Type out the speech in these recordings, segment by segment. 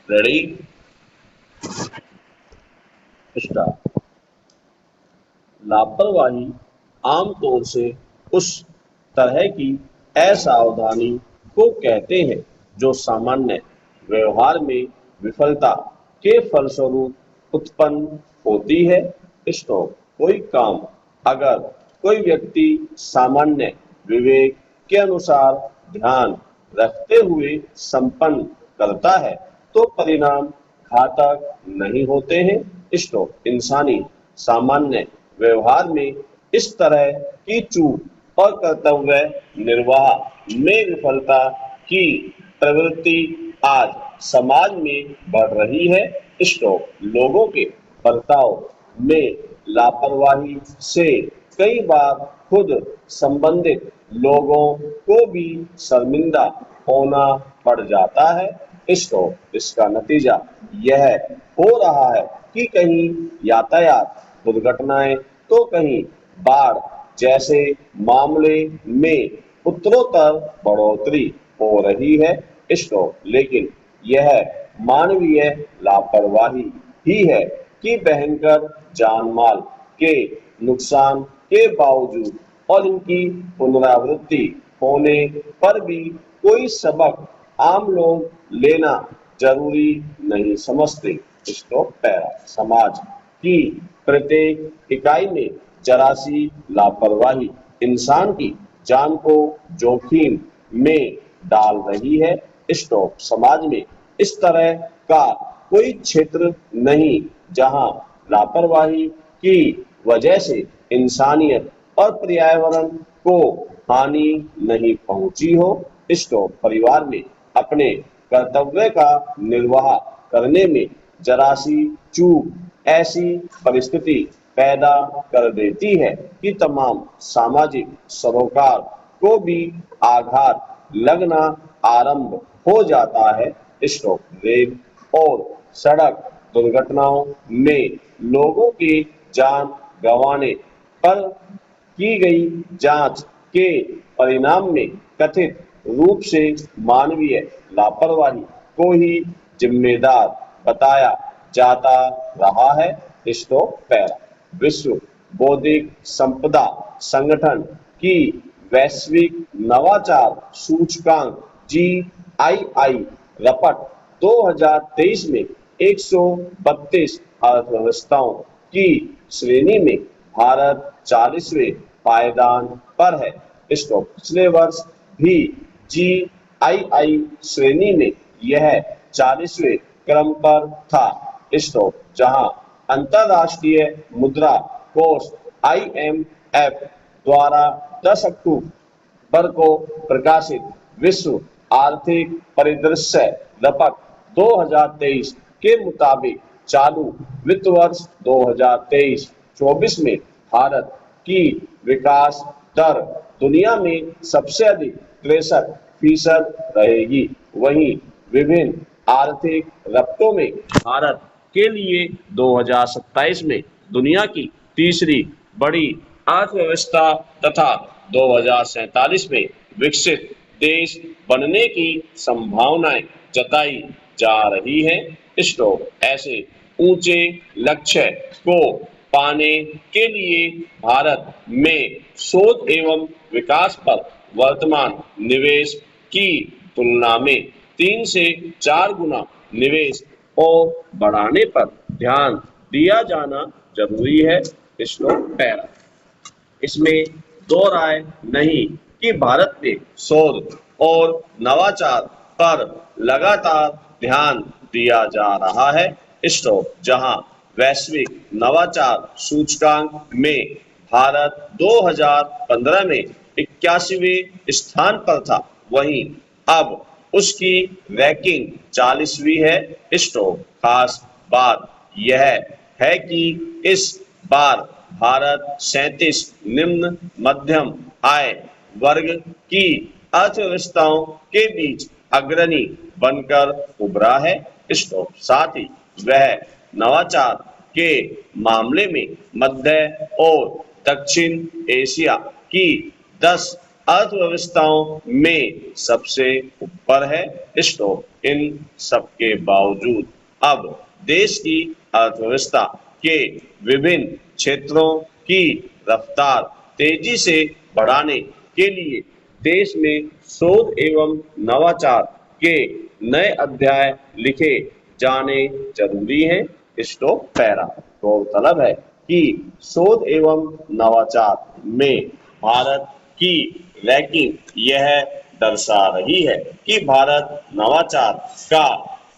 Ready start. लापरवाही आमतौर से उस तरह की असावधानी को कहते हैं जो सामान्य व्यवहार में विफलता के फलस्वरूप उत्पन्न होती है। स्टॉप। कोई काम अगर कोई व्यक्ति सामान्य विवेक के अनुसार ध्यान रखते हुए संपन्न करता है तो परिणाम घातक नहीं होते हैं। स्टॉप। इंसानी सामान्य व्यवहार में इस तरह की चूक और कर्तव्य निर्वाह में विफलता की प्रवृत्ति आज समाज में बढ़ रही है। स्टॉप। लोगों के बर्ताव में लापरवाही से कई बार खुद संबंधित लोगों को भी शर्मिंदा होना पड़ जाता है। इसका नतीजा यह हो रहा है कि कहीं यातायात दुर्घटनाएं तो कहीं बाढ़ जैसे मामले में उत्तरोत्तर बढ़ोतरी हो रही है। लेकिन यह मानवीय लापरवाही ही है कि भयंकर जानमाल के नुकसान के बावजूद और इनकी पुनरावृत्ति होने पर भी कोई सबक आम लोग लेना जरूरी नहीं समझते। पैरा समाज की प्रत्येक इकाई में जरा सी लापरवाही इंसान की जान को जोखिम में डाल रही है। समाज में इस तरह का कोई क्षेत्र नहीं जहां लापरवाही की वजह से इंसानियत और पर्यावरण को हानि नहीं पहुंची हो। परिवार में अपने कर्तव्य का निर्वाह करने में जरा सी चूक ऐसी परिस्थिति पैदा कर देती है कि तमाम सामाजिक सरोकार को भी आघात लगना आरंभ हो जाता है। रेल और सड़क दुर्घटनाओं में लोगों की जान गंवाने पर की गई जांच के परिणाम में कथित रूप से मानवीय लापरवाही को ही जिम्मेदार बताया जाता रहा है। पैरा विश्व बौद्धिक संपदा संगठन की वैश्विक नवाचार सूचकांक GII रपट 2023 में 132 अर्थव्यवस्थाओं की श्रेणी में भारत 40वें पायदान पर है। पिछले वर्ष भी GII श्रेणी में यह 40वें क्रम पर था। जहां अंतरराष्ट्रीय मुद्रा कोष IMF द्वारा 10 अक्टूबर को प्रकाशित विश्व आर्थिक परिदृश्य रपट 2023 के मुताबिक चालू वित्त वर्ष 2023-24 में भारत की विकास दर दुनिया में सबसे अधिक 63% रहेगी। वहीं विभिन्न आर्थिक रफ्तों में भारत के लिए 2027 में दुनिया की तीसरी बड़ी अर्थव्यवस्था तथा 2047 में विकसित देश बनने की संभावनाएं जताई जा रही है। ऐसे ऊंचे लक्ष्य को पाने के लिए भारत में शोध एवं विकास पर वर्तमान निवेश की तुलना में 3 से 4 गुना निवेश और बढ़ाने पर ध्यान दिया जाना जरूरी है। पैरा इसमें दो राय नहीं कि भारत में शोध और नवाचार पर लगातार ध्यान दिया जा रहा है। जहां वैश्विक नवाचार सूचकांक में भारत 2015 में 81वें स्थान पर था, वहीं अब उसकी रैंकिंग 40वीं है। खास बात यह है कि इस बार भारत 37 निम्न मध्यम आय वर्ग की अर्थव्यवस्थाओं के बीच अग्रणी बनकर उभरा है। साथ ही वह नवाचार के मामले में मध्य और दक्षिण एशिया की 10 अर्थव्यवस्थाओं में सबसे ऊपर है। इन सबके बावजूद अब देश की अर्थव्यवस्था के विभिन्न क्षेत्रों की रफ्तार तेजी से बढ़ाने के लिए देश में शोध एवं नवाचार के नए अध्याय लिखे जाने जरूरी हैं। Stop para. गौरतलब है कि शोध एवं नवाचार में भारत की रैंकिंग यह दर्शा रही है कि भारत नवाचार का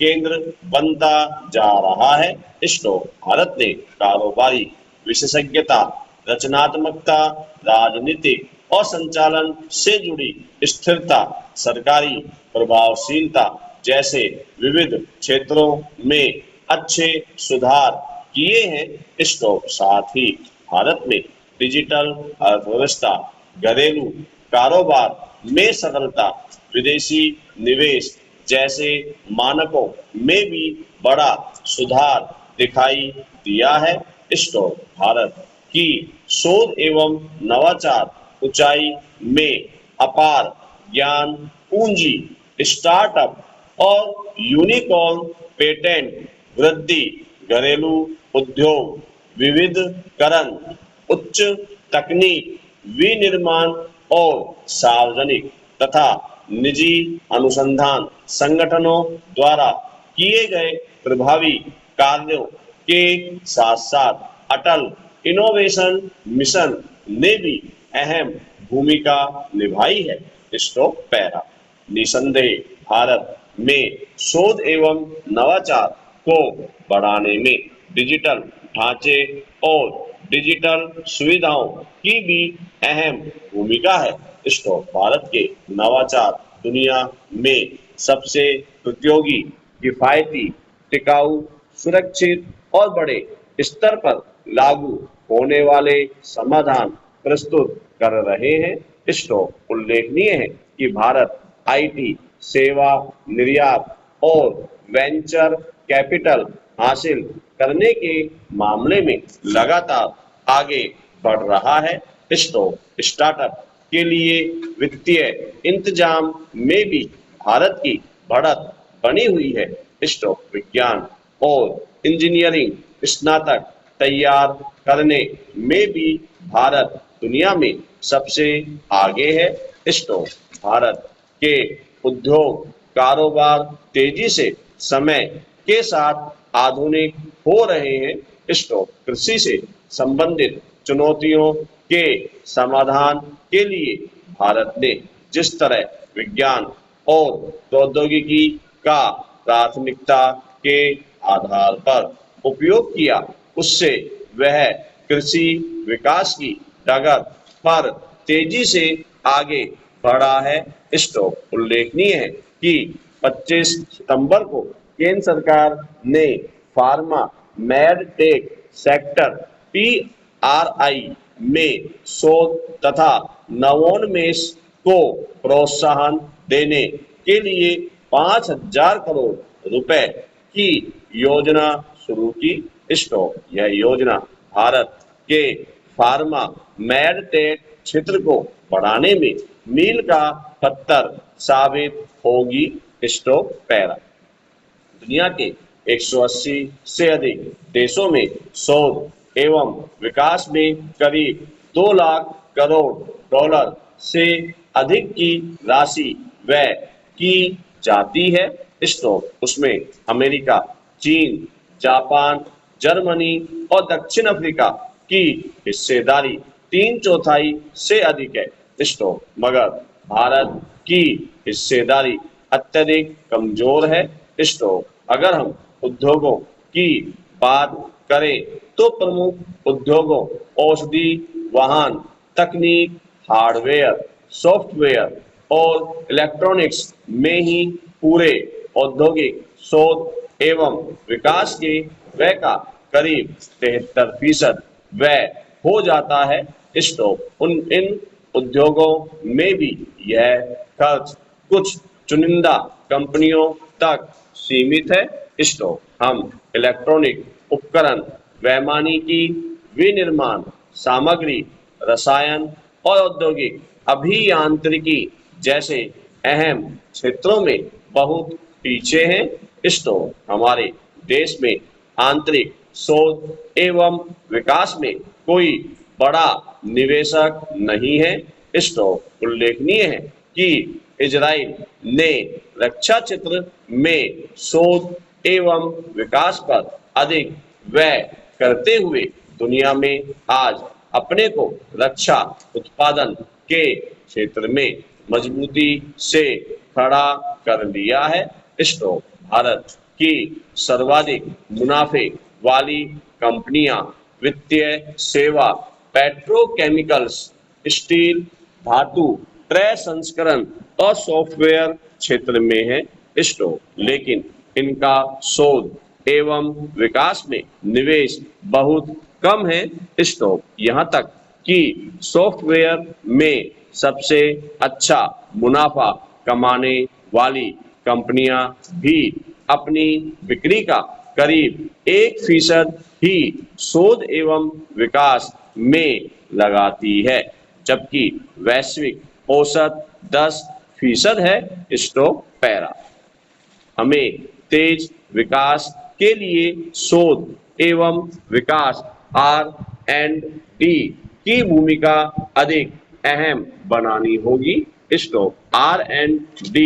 केंद्र बनता जा रहा है। स्टॉप भारत ने कारोबारी विशेषज्ञता, रचनात्मकता, राजनीतिक और संचालन से जुड़ी स्थिरता, सरकारी प्रभावशीलता जैसे विविध क्षेत्रों में अच्छे सुधार किए हैं। स्टॉप साथ ही भारत में डिजिटल अर्थव्यवस्था, घरेलू कारोबार में सरलता, विदेशी निवेश जैसे मानकों में भी बड़ा सुधार दिखाई दिया है। स्टॉप भारत की शोध एवं नवाचार ऊंचाई में अपार ज्ञान पूंजी, स्टार्टअप और यूनिकॉर्न पेटेंट वृद्धि, घरेलू उद्योग विविधकरण, उच्च तकनीक विनिर्माण और सार्वजनिक तथा निजी अनुसंधान संगठनों द्वारा किए गए प्रभावी कार्यों के साथ साथ अटल इनोवेशन मिशन ने भी अहम भूमिका निभाई है। Stop para. निसंदेह भारत में शोध एवं नवाचार को बढ़ाने में डिजिटल ढांचे और डिजिटल सुविधाओं की भी अहम भूमिका है। स्टॉप भारत के नवाचार दुनिया में सबसे प्रतियोगी, किफायती, टिकाऊ, सुरक्षित और बड़े स्तर पर लागू होने वाले समाधान प्रस्तुत कर रहे हैं। स्टॉप उल्लेखनीय है कि भारत आईटी, सेवा, निर्यात और वेंचर कैपिटल हासिल करने के मामले में लगातार आगे बढ़ रहा है। स्टॉप स्टार्टअप के लिए वित्तीय इंतजाम में भी भारत की बढ़त बनी हुई है। स्टॉप विज्ञान और इंजीनियरिंग स्नातक तैयार करने में भी भारत दुनिया में सबसे आगे है। स्टॉप भारत के उद्योग कारोबार तेजी से समय के साथ आधुनिक हो रहे हैं। स्टॉप कृषि से संबंधित चुनौतियों के समाधान के लिए भारत ने जिस तरह विज्ञान और प्रौद्योगिकी का प्राथमिकता के आधार पर उपयोग किया, उससे वह कृषि विकास की डगर पर तेजी से आगे बढ़ा है। स्टॉप उल्लेखनीय है कि 25 सितंबर को केंद्र सरकार ने फार्मा मेडटेक सेक्टर पीआरआई में शोध तथा नवोन्मेष को प्रोत्साहन देने के लिए 5,000 करोड़ रुपए की योजना शुरू की। स्टॉप यह योजना भारत के फार्मा मेडटेक क्षेत्र को बढ़ाने में मील का पत्थर साबित होगी। Stop para. दुनिया के 180 से अधिक देशों में शोध एवं विकास में करीब 2 लाख करोड़ डॉलर से अधिक की राशि व्यय की जाती है। स्टॉप उसमें अमेरिका, चीन, जापान, जर्मनी और दक्षिण अफ्रीका की हिस्सेदारी 3/4 से अधिक है। स्टॉप मगर भारत की हिस्सेदारी अत्यधिक कमजोर है। स्टॉप अगर हम उद्योगों की बात करें तो प्रमुख उद्योगों औषधि, वाहन, तकनीक, हार्डवेयर, सॉफ्टवेयर और इलेक्ट्रॉनिक्स में ही पूरे औद्योगिक शोध एवं विकास के व्यय का करीब 73% व्यय हो जाता है। स्टॉप इन उद्योगों में भी यह खर्च कुछ चुनिंदा कंपनियों तक सीमित है। स्टॉप हम इलेक्ट्रॉनिक उपकरण, वैमानिकी, विनिर्माण सामग्री, रसायन और औद्योगिक अभियांत्रिकी जैसे अहम क्षेत्रों में बहुत पीछे हैं। स्टॉक हमारे देश में आंतरिक शोध एवं विकास में कोई बड़ा निवेशक नहीं है। स्टॉक उल्लेखनीय है कि इजराइल ने रक्षा क्षेत्र में शोध एवं विकास पर अधिक व्यय करते हुए दुनिया में आज अपने को रक्षा उत्पादन के क्षेत्र में मजबूती से खड़ा कर लिया है। स्टॉक भारत की सर्वाधिक मुनाफे वाली कंपनियां वित्तीय सेवा, पेट्रोकेमिकल्स, स्टील, धातु, प्रसंस्करण और सॉफ्टवेयर क्षेत्र में है। स्टॉक लेकिन इनका शोध एवं विकास में निवेश बहुत कम है। स्टॉक यहाँ तक कि सॉफ्टवेयर में सबसे अच्छा मुनाफा कमाने वाली कंपनियां भी अपनी बिक्री का करीब 1% ही शोध एवं विकास में लगाती है, जबकि वैश्विक औसत 10% है। स्टॉक पैरा हमें तेज विकास के लिए शोध एवं विकास R&D की भूमिका अधिक अहम बनानी होगी। स्टॉक R&D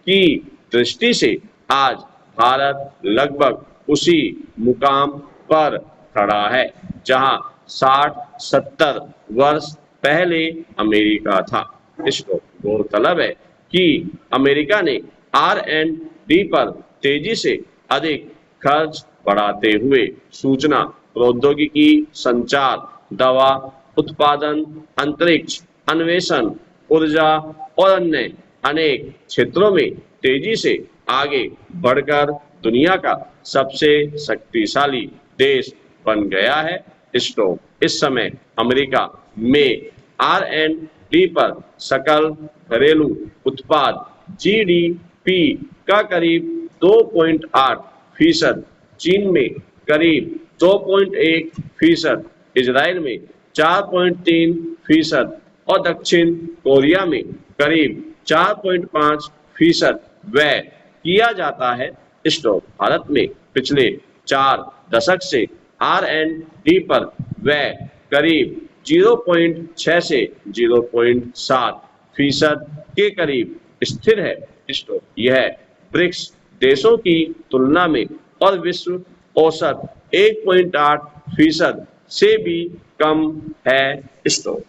की दृष्टि से आज भारत लगभग उसी मुकाम पर खड़ा है जहां 60-70 वर्ष पहले अमेरिका था। स्टॉक गौरतलब है कि अमेरिका ने R&D पर तेजी से अधिक खर्च बढ़ाते हुए सूचना प्रौद्योगिकी, संचार, दवा उत्पादन, अंतरिक्ष अन्वेषण, ऊर्जा और अन्य अनेक क्षेत्रों में तेजी से आगे बढ़कर दुनिया का सबसे शक्तिशाली देश बन गया है। स्टॉक इस समय अमेरिका में R&D पर सकल घरेलू उत्पाद GDP का करीब 2.8%, चीन में करीब 2.1%, इजराइल में 4.3% और दक्षिण कोरिया में करीब 4.5% व्यय किया जाता है। स्टॉक भारत में पिछले 4 दशक से R&D पर व्यय करीब 0.6 से 0.7% के करीब स्थिर है। स्टॉक यह ब्रिक्स देशों की तुलना में और विश्व औसत 1.8% से भी कम है। स्टॉक